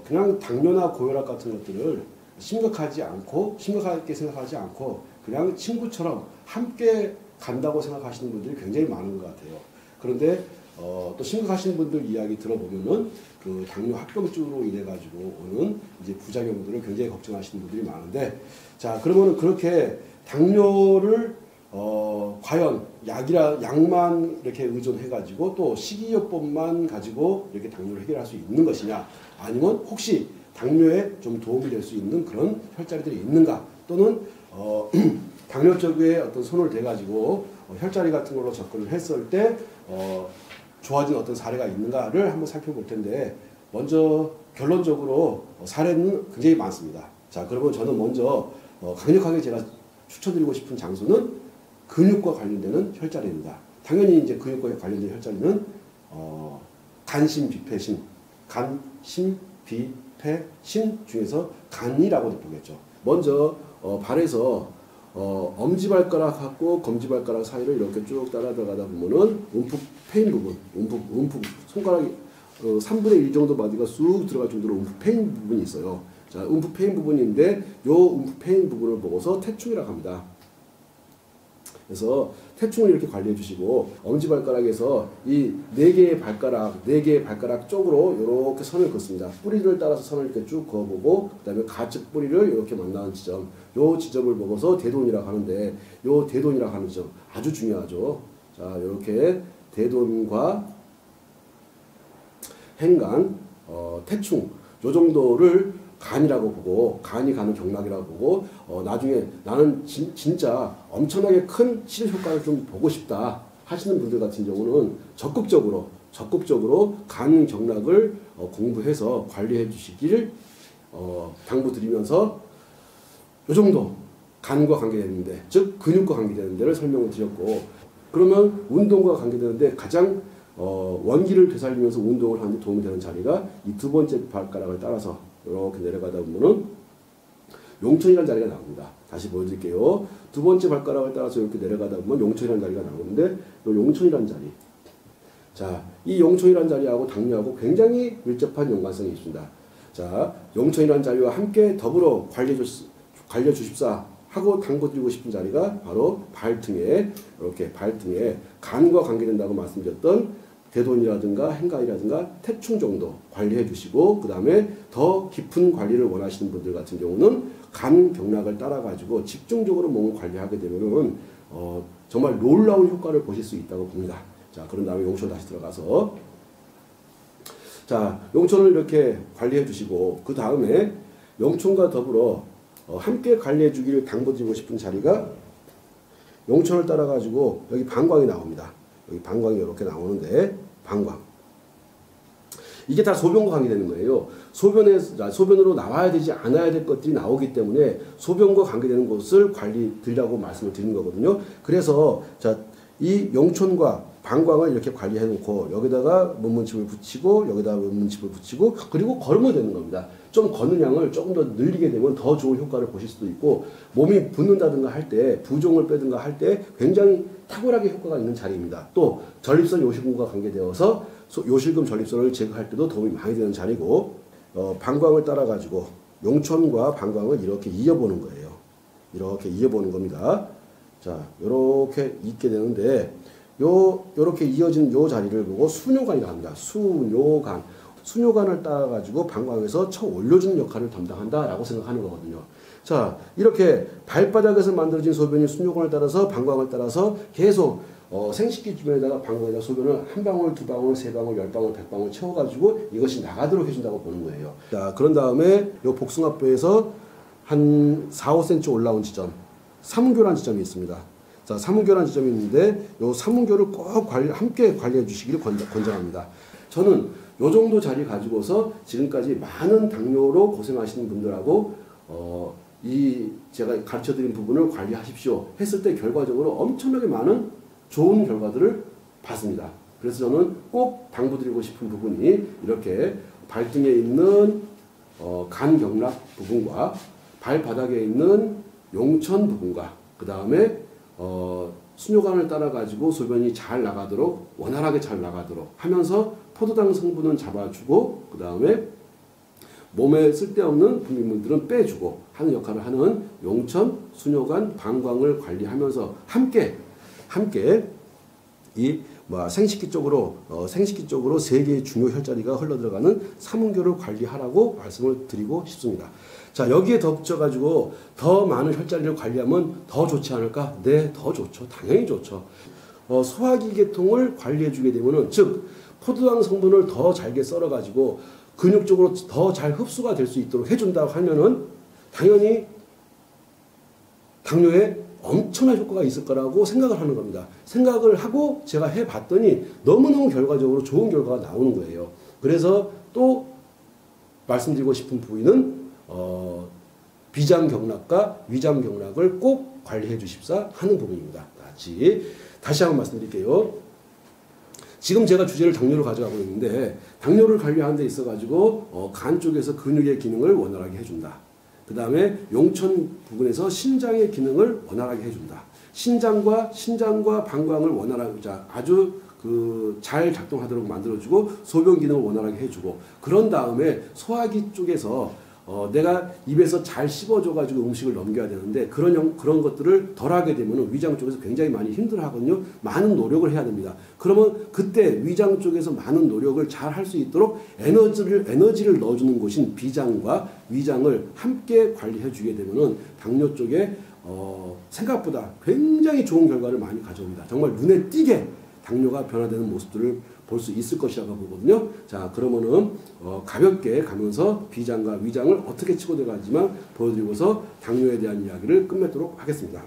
그냥 당뇨나 고혈압 같은 것들을 심각하게 생각하지 않고 그냥 친구처럼 함께 간다고 생각하시는 분들이 굉장히 많은 것 같아요. 그런데 또 심각하신 분들 이야기 들어보면은 그 당뇨 합병증으로 인해 가지고 오는 이제 부작용들을 굉장히 걱정하시는 분들이 많은데, 자 그러면은 그렇게 당뇨를 과연 약만 이렇게 의존해 가지고 또 식이요법만 가지고 이렇게 당뇨를 해결할 수 있는 것이냐, 아니면 혹시 당뇨에 좀 도움이 될 수 있는 그런 혈자리들이 있는가, 또는 당뇨 쪽에 어떤 손을 대 가지고 혈자리 같은 걸로 접근을 했을 때 좋아진 어떤 사례가 있는가를 한번 살펴볼 텐데, 먼저 결론적으로 사례는 굉장히 많습니다. 자, 그러면 저는 먼저 강력하게 제가 추천드리고 싶은 장소는 근육과 관련되는 혈자리입니다. 당연히 이제 근육과 관련된 혈자리는 간심비패신, 간심비패신 중에서 간이라고 보겠죠. 먼저 발에서 엄지발가락하고 검지발가락 사이를 이렇게 쭉 따라 들어가다 보면은 움푹 패인 부분, 움푹 손가락이 3분의 1 정도 마디가 쑥 들어갈 정도로 움푹 패인 부분이 있어요. 자, 움푹 패인 부분인데 요 움푹 패인 부분을 보고서 태충이라고 합니다. 그래서 태충을 이렇게 관리해 주시고, 엄지발가락에서 이 4개의 발가락 쪽으로 이렇게 선을 긋습니다. 뿌리를 따라서 선을 이렇게 쭉 그어보고, 그 다음에 가측 뿌리를 이렇게 만나는 지점, 요 지점을 보고서 대돈이라고 하는데, 요 대돈이라고 하는 지점 아주 중요하죠. 자, 이렇게 대돈과 행간, 태충, 요 정도를 간이라고 보고, 간이 가는 경락이라고 보고, 나중에 나는 진짜 엄청나게 큰 치료 효과를 좀 보고 싶다 하시는 분들 같은 경우는 적극적으로 간 경락을 공부해서 관리해 주시길 당부드리면서, 요 정도 간과 관계되는데, 즉 근육과 관계되는 데를 설명을 드렸고, 그러면 운동과 관계되는데 가장 원기를 되살리면서 운동을 하는 데 도움이 되는 자리가 이 두 번째 발가락을 따라서 이렇게 내려가다 보면은 용천이라는 자리가 나옵니다. 다시 보여드릴게요. 두 번째 발가락을 따라서 이렇게 내려가다 보면 용천이라는 자리가 나오는데, 이 용천이라는 자리. 자, 이 용천이라는 자리하고 당뇨하고 굉장히 밀접한 연관성이 있습니다. 자, 용천이라는 자리와 함께 더불어 관리해 주십사 하고 당부드리고 싶은 자리가 바로 발등에, 이렇게 발등에 간과 관계된다고 말씀드렸던 대돈이라든가 행간이라든가 태충 정도 관리해 주시고, 그 다음에 더 깊은 관리를 원하시는 분들 같은 경우는 간 경락을 따라 가지고 집중적으로 몸을 관리하게 되면은 정말 놀라운 효과를 보실 수 있다고 봅니다. 자, 그런 다음에 용천 다시 들어가서, 자, 용천을 이렇게 관리해 주시고, 그 다음에 용천과 더불어 함께 관리해 주기를 당부드리고 싶은 자리가, 용천을 따라 가지고 여기 방광이 나옵니다. 여기 방광이 이렇게 나오는데, 방광. 이게 다 소변과 관계되는 거예요. 소변으로 나와야 되지 않아야 될 것들이 나오기 때문에 소변과 관계되는 곳을 드리라고 말씀을 드린 거거든요. 그래서 자, 이 용천과 방광을 이렇게 관리해 놓고, 여기다가 문문칩을 붙이고, 여기다가 문문칩을 붙이고, 그리고 걸으면 되는 겁니다. 좀 걷는 양을 조금 더 늘리게 되면 더 좋은 효과를 보실 수도 있고, 몸이 붓는다든가 할 때, 부종을 빼든가 할 때 굉장히 탁월하게 효과가 있는 자리입니다. 또 전립선 요실금과 관계되어서 요실금 전립선을 제거할 때도 도움이 많이 되는 자리고, 방광을 따라 가지고 용천과 방광을 이렇게 이어보는 거예요. 이렇게 이어보는 겁니다. 자, 요렇게 있게 되는데, 요렇게 이어진 요 자리를 보고 수뇨관이라고 합니다. 수뇨관을 따라 가지고 방광에서 쳐 올려주는 역할을 담당한다라고 생각하는 거거든요. 자, 이렇게 발바닥에서 만들어진 소변이 수뇨관을 따라서 방광을 따라서 계속 생식기 주변에다가 방광에다가 소변을 한 방울, 두 방울, 세 방울, 10방울, 100방울 채워가지고 이것이 나가도록 해준다고 보는 거예요. 자, 그런 다음에 요 복숭아뼈에서 한 4, 5cm 올라온 지점, 삼문교라는 지점이 있습니다. 자, 삼문교라는 지점이 있는데, 요 삼문교를 꼭 함께 관리해 주시기를 권장합니다. 저는 요 정도 자리 가지고서 지금까지 많은 당뇨로 고생하시는 분들하고 제가 가르쳐드린 부분을 관리하십시오 했을 때 결과적으로 엄청나게 많은 좋은 결과들을 봤습니다. 그래서 저는 꼭 당부드리고 싶은 부분이, 이렇게 발등에 있는 간경락 부분과 발바닥에 있는 용천 부분과, 그 다음에 수뇨관을 따라 가지고 소변이 잘 나가도록, 원활하게 잘 나가도록 하면서 포도당 성분은 잡아주고, 그 다음에 몸에 쓸데없는 분비물들은 빼주고 하는 역할을 하는 용천, 수뇨관, 방광을 관리하면서 함께 이 생식기 쪽으로 세 개의 중요 혈자리가 흘러들어가는 삼은교를 관리하라고 말씀을 드리고 싶습니다. 자, 여기에 덧붙여가지고 더 많은 혈자리를 관리하면 더 좋지 않을까? 네, 더 좋죠. 당연히 좋죠. 소화기 계통을 관리해주게 되면은, 즉 포도당 성분을 더 잘게 썰어가지고 근육 쪽으로 더 잘 흡수가 될 수 있도록 해준다고 하면은 당연히 당뇨에 엄청난 효과가 있을 거라고 생각을 하는 겁니다. 생각을 하고 제가 해봤더니 너무너무 결과적으로 좋은 결과가 나오는 거예요. 그래서 또 말씀드리고 싶은 부위는 비장경락과 위장경락을 꼭 관리해 주십사 하는 부분입니다. 다시 한번 말씀드릴게요. 지금 제가 주제를 당뇨로 가져가고 있는데 당뇨를 관리하는 데 있어가지고 간 쪽에서 근육의 기능을 원활하게 해준다. 그 다음에 용천 부분에서 신장의 기능을 원활하게 해준다. 신장과 방광을 원활하게 아주 잘 작동하도록 만들어주고 소변 기능을 원활하게 해주고 그런 다음에 소화기 쪽에서 내가 입에서 잘 씹어줘가지고 음식을 넘겨야 되는데 그런 것들을 덜 하게 되면 위장 쪽에서 굉장히 많이 힘들어하거든요. 많은 노력을 해야 됩니다. 그러면 그때 위장 쪽에서 많은 노력을 잘 할 수 있도록 에너지를 넣어주는 곳인 비장과 위장을 함께 관리해 주게 되면 당뇨 쪽에 생각보다 굉장히 좋은 결과를 많이 가져옵니다. 정말 눈에 띄게 당뇨가 변화되는 모습들을 볼 수 있을 것이라고 보거든요. 자, 그러면은 가볍게 가면서 비장과 위장을 어떻게 치고 들어가지만 보여드리고서 당뇨에 대한 이야기를 끝맺도록 하겠습니다.